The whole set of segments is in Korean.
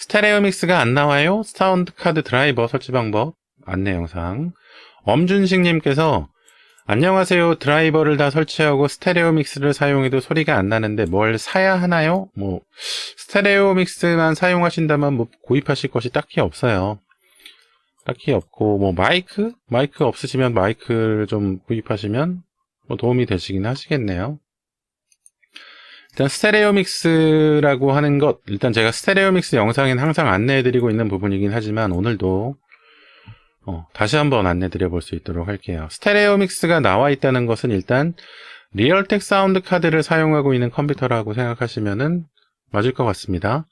스테레오 믹스가 안 나와요? 사운드 카드 드라이버 설치 방법 안내 영상. 엄준식님께서 안녕하세요. 드라이버를 다 설치하고 스테레오 믹스를 사용해도 소리가 안 나는데 뭘 사야 하나요? 스테레오 믹스만 사용하신다면 구입하실 것이 딱히 없어요. 딱히 없고, 마이크 없으시면 마이크를 좀 구입하시면 도움이 되시긴 하시겠네요. 일단 스테레오 믹스라고 하는 것, 일단 제가 스테레오 믹스 영상에는 항상 안내해드리고 있는 부분이긴 하지만 오늘도 다시 한번 안내드려 볼 수 있도록 할게요. 스테레오 믹스가 나와 있다는 것은 일단 리얼텍 사운드 카드를 사용하고 있는 컴퓨터라고 생각하시면 맞을 것 같습니다.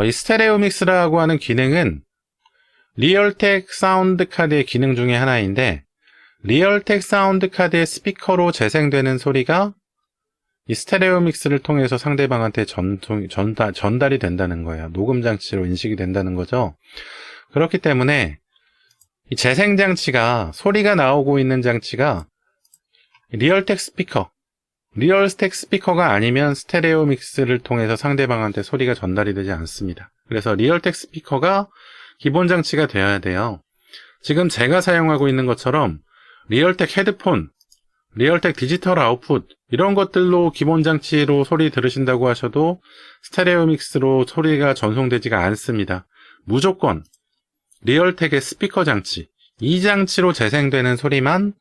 이 스테레오 믹스라고 하는 기능은 리얼텍 사운드 카드의 기능 중에 하나인데, 리얼텍 사운드 카드의 스피커로 재생되는 소리가 이 스테레오 믹스를 통해서 상대방한테 전달이 된다는 거예요. 녹음 장치로 인식이 된다는 거죠. 그렇기 때문에 이 재생 장치가, 소리가 나오고 있는 장치가 리얼텍 스피커가 아니면 스테레오 믹스를 통해서 상대방한테 소리가 전달이 되지 않습니다. 그래서 리얼텍 스피커가 기본 장치가 되어야 돼요. 지금 제가 사용하고 있는 것처럼 리얼텍 헤드폰, 리얼텍 디지털 아웃풋 이런 것들로 기본 장치로 소리 들으신다고 하셔도 스테레오 믹스로 소리가 전송되지가 않습니다. 무조건 리얼텍의 스피커 장치, 이 장치로 재생되는 소리만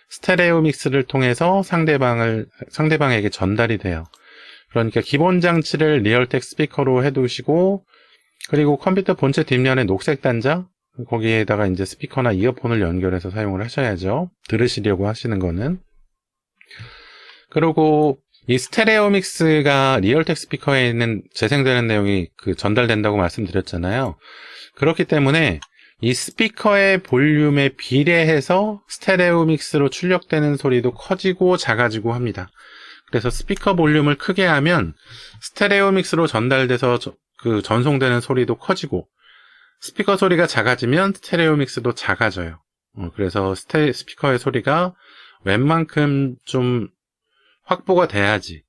스테레오 믹스를 통해서 상대방에게 전달이 돼요. 그러니까 기본 장치를 리얼텍 스피커로 해두시고, 그리고 컴퓨터 본체 뒷면에 녹색 단자, 거기에다가 이제 스피커나 이어폰을 연결해서 사용을 하셔야죠. 들으시려고 하시는 거는. 그리고 이 스테레오 믹스가 리얼텍 스피커에 있는 재생되는 내용이 전달된다고 말씀드렸잖아요. 그렇기 때문에 이 스피커의 볼륨에 비례해서 스테레오 믹스로 출력되는 소리도 커지고 작아지고 합니다. 그래서 스피커 볼륨을 크게 하면 스테레오 믹스로 전달돼서 전송되는 소리도 커지고, 스피커 소리가 작아지면 스테레오 믹스도 작아져요. 그래서 스피커의 소리가 웬만큼 좀 확보가 돼야지,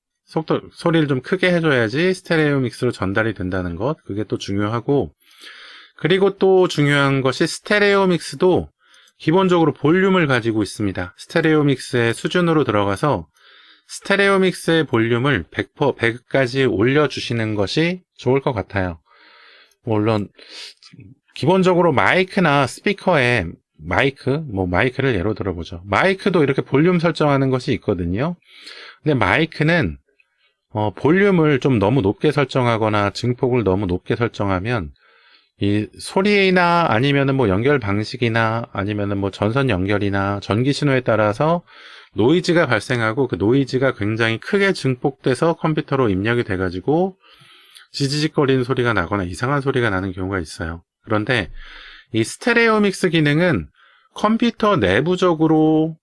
소리를 좀 크게 해줘야지 스테레오 믹스로 전달이 된다는 것, 그게 또 중요하고, 그리고 또 중요한 것이 스테레오 믹스도 기본적으로 볼륨을 가지고 있습니다. 스테레오 믹스의 수준으로 들어가서 스테레오 믹스의 볼륨을 100까지 올려주시는 것이 좋을 것 같아요. 물론 기본적으로 마이크나 스피커에 마이크를 예로 들어보죠. 마이크도 이렇게 볼륨 설정하는 것이 있거든요. 근데 마이크는 볼륨을 좀 너무 높게 설정하거나 증폭을 너무 높게 설정하면 이 소리나 아니면은 연결 방식이나 아니면은 전선 연결이나 전기 신호에 따라서 노이즈가 발생하고, 그 노이즈가 굉장히 크게 증폭돼서 컴퓨터로 입력이 돼가지고 지지직거리는 소리가 나거나 이상한 소리가 나는 경우가 있어요. 그런데 이 스테레오 믹스 기능은 컴퓨터 내부적으로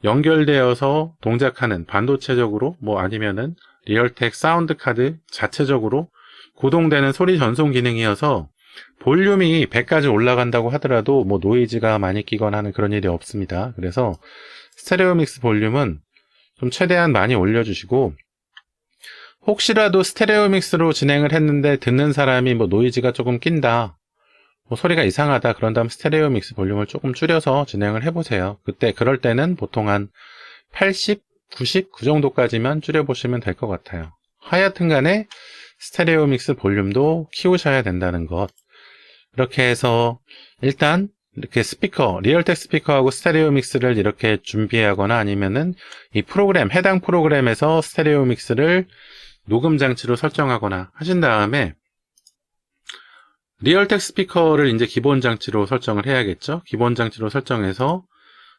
연결되어서 동작하는, 반도체적으로 아니면은 리얼텍 사운드 카드 자체적으로 구동되는 소리 전송 기능이어서 볼륨이 100까지 올라간다고 하더라도 노이즈가 많이 끼거나 하는 그런 일이 없습니다. 그래서 스테레오 믹스 볼륨은 좀 최대한 많이 올려주시고, 혹시라도 스테레오 믹스로 진행을 했는데 듣는 사람이 노이즈가 조금 낀다, 소리가 이상하다, 그런 다음 스테레오 믹스 볼륨을 조금 줄여서 진행을 해보세요. 그럴 때는 보통 한 80, 90, 그 정도까지만 줄여보시면 될 것 같아요. 하여튼 간에 스테레오 믹스 볼륨도 키우셔야 된다는 것. 이렇게 해서 일단 이렇게 리얼텍 스피커하고 스테레오 믹스를 이렇게 준비하거나, 아니면은 이 해당 프로그램에서 스테레오 믹스를 녹음 장치로 설정하거나 하신 다음에 리얼텍 스피커를 이제 기본 장치로 설정을 해야겠죠. 기본 장치로 설정해서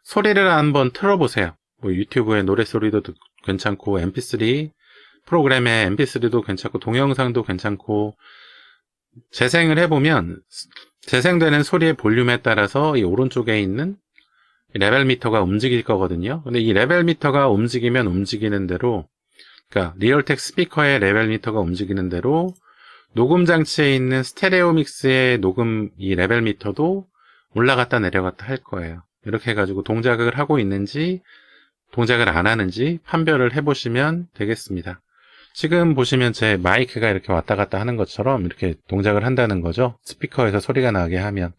소리를 한번 틀어보세요. 유튜브에 노래 소리도 괜찮고, mp3 프로그램의 mp3도 괜찮고, 동영상도 괜찮고, 재생을 해보면 재생되는 소리의 볼륨에 따라서 이 오른쪽에 있는 레벨 미터가 움직일 거거든요. 근데 이 레벨 미터가 움직이면 움직이는 대로, 그러니까 리얼텍 스피커의 레벨 미터가 움직이는 대로 녹음 장치에 있는 스테레오 믹스의 이 레벨 미터도 올라갔다 내려갔다 할 거예요. 이렇게 해가지고 동작을 하고 있는지 동작을 안 하는지 판별을 해보시면 되겠습니다. 지금 보시면 제 마이크가 이렇게 왔다 갔다 하는 것처럼 이렇게 동작을 한다는 거죠. 스피커에서 소리가 나게 하면.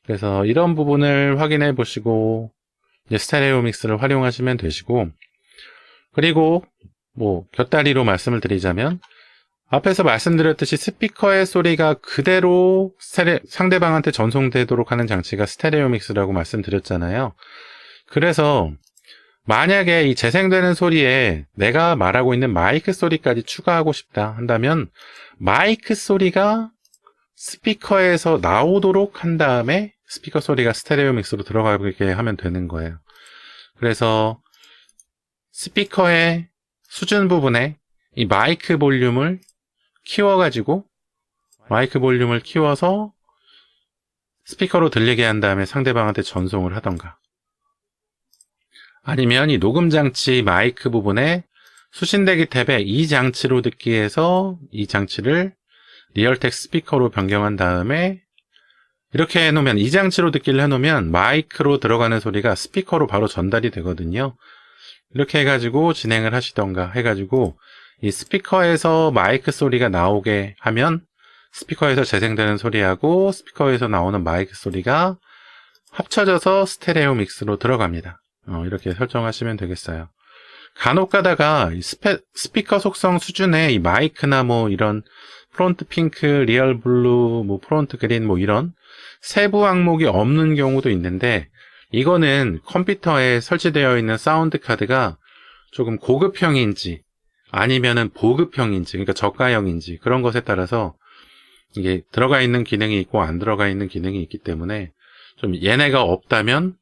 그래서 이런 부분을 확인해 보시고 이제 스테레오 믹스를 활용하시면 되시고, 그리고 뭐 곁다리로 말씀을 드리자면 앞에서 말씀드렸듯이 스피커의 소리가 그대로 상대방한테 전송되도록 하는 장치가 스테레오 믹스라고 말씀드렸잖아요. 그래서 만약에 이 재생되는 소리에 내가 말하고 있는 마이크 소리까지 추가하고 싶다 한다면 마이크 소리가 스피커에서 나오도록 한 다음에 스피커 소리가 스테레오 믹스로 들어가게 하면 되는 거예요. 그래서 스피커의 수준 부분에 이 마이크 볼륨을 키워서 스피커로 들리게 한 다음에 상대방한테 전송을 하던가, 아니면 이 녹음 장치 마이크 부분에 수신대기 탭에 이 장치로 듣기 해서 이 장치를 리얼텍 스피커로 변경한 다음에 이렇게 해놓으면, 이 장치로 듣기를 해놓으면 마이크로 들어가는 소리가 스피커로 바로 전달이 되거든요. 이렇게 해가지고 진행을 하시던가 해가지고 이 스피커에서 마이크 소리가 나오게 하면 스피커에서 재생되는 소리하고 스피커에서 나오는 마이크 소리가 합쳐져서 스테레오 믹스로 들어갑니다. 이렇게 설정하시면 되겠어요. 간혹 가다가 스피커 속성 수준의 이 마이크나 뭐 이런 프론트 핑크, 리얼 블루, 뭐 프론트 그린 뭐 이런 세부 항목이 없는 경우도 있는데, 이거는 컴퓨터에 설치되어 있는 사운드 카드가 조금 고급형인지 아니면은 보급형인지, 그러니까 저가형인지 그런 것에 따라서 이게 들어가 있는 기능이 있고 안 들어가 있는 기능이 있기 때문에 좀 얘네가 없다면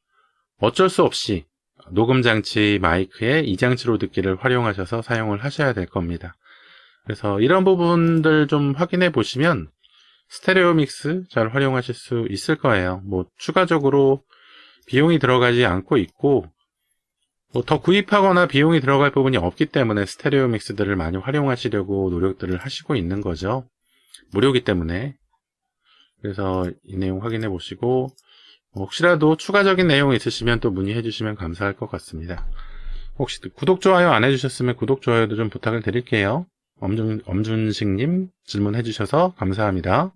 어쩔 수 없이 녹음 장치 마이크에 이 장치로 듣기를 활용하셔서 사용을 하셔야 될 겁니다. 그래서 이런 부분들 좀 확인해 보시면 스테레오 믹스 잘 활용하실 수 있을 거예요. 뭐 추가적으로 비용이 들어가지 않고 있고, 뭐 더 구입하거나 비용이 들어갈 부분이 없기 때문에 스테레오 믹스들을 많이 활용하시려고 노력들을 하시고 있는 거죠. 무료이기 때문에. 그래서 이 내용 확인해 보시고 혹시라도 추가적인 내용 있으시면 또 문의해 주시면 감사할 것 같습니다. 혹시 구독, 좋아요 안 해주셨으면 구독, 좋아요도 좀 부탁을 드릴게요. 엄준식님 질문해 주셔서 감사합니다.